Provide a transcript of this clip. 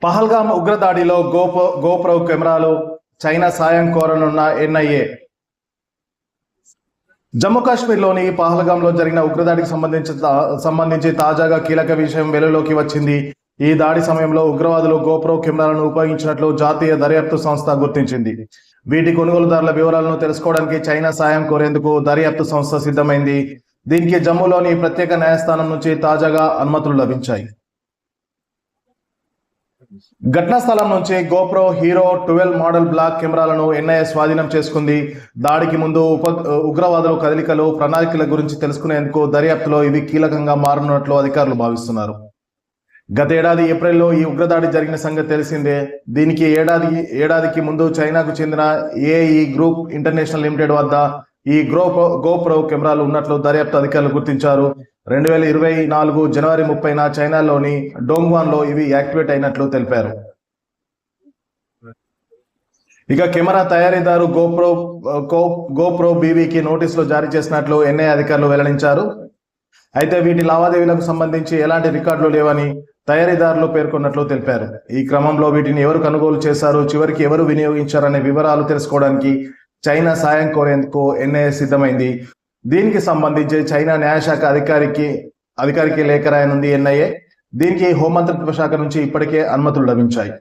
Pahalgam ఉగ్రదాడిలో GoPro కెమెరాలు China సాయం కోరనున్న NIA. Jammu కాశ్మీర్లోని పహల్గామ్లో జరిగిన ఉగ్రదాడికి సంబంధించి తాజాగా కీలక విషయం వెలుగులోకి వచ్చింది. ఈ దాడి సమయంలో ఉగ్రవాదులు గోప్రో కెమెరాలను ఉపయోగించినట్లు జాతీయ దర్యాప్తు సంస్థ గుర్తించింది. వీటి కొనుగోలుదారుల వివరాలను తెలుసుకోవడానికి చైనా సాయం కోరేందుకు దర్యాప్తు సంస్థ సిద్ధమైంది. దీనికి జమ్మూలోని ప్రత్యేక న్యాయస్థానం నుంచి తాజాగా అనుమతులు లభించాయి. ఘటనా స్థలం నుంచి గోప్రో హీరో 12 మోడల్ బ్లాక్ కెమెరాలను ఎన్ఐఏ స్వాధీనం చేసుకుంది. దాడికి ముందు ఉగ్రవాదుల కదలికలు, ప్రణాళికల గురించి తెలుసుకునేందుకు దర్యాప్తులో ఇవి కీలకంగా మారనున్నట్లు అధికారులు భావిస్తున్నారు. గత ఏడాది ఏప్రిల్లో ఈ ఉగ్రదాడి జరిగిన సంగతి తెలిసిందే. దీనికి ఏడాదికి ముందు చైనాకు చెందిన ఏఈ గ్రూప్ ఇంటర్నేషనల్ లిమిటెడ్ వద్ద ఈ గోప్రో కెమెరాలు ఉన్నట్లు దర్యాప్తు అధికారులు గుర్తించారు. 2024 జనవరి 30న చైనాలోని డోంగ్వాన్లో ఇవి యాక్టివేట్ అయినట్లు తెలిపారు. ఇక కెమెరా తయారీదారు గోప్రో బీవీకి నోటీసులు జారీ చేసినట్లు ఎన్ఐఏ అధికారులు వెల్లడించారు. అయితే వీటి లావాదేవీలకు సంబంధించి ఎలాంటి రికార్డులు లేవని తయారీదారులు పేర్కొన్నట్లు తెలిపారు. ఈ క్రమంలో వీటిని ఎవరు కొనుగోలు చేశారు, చివరికి ఎవరు వినియోగించారనే వివరాలు తెలుసుకోవడానికి చైనా సాయం కోరేందుకు ఎన్ఐఏ సిద్ధమైంది. దీనికి సంబంధించి చైనా న్యాయశాఖ అధికారికి లేఖ రాయనుంది ఎన్ఐఏ. దీనికి హోంమంత్రిత్వ శాఖ నుంచి ఇప్పటికే అనుమతులు లభించాయి.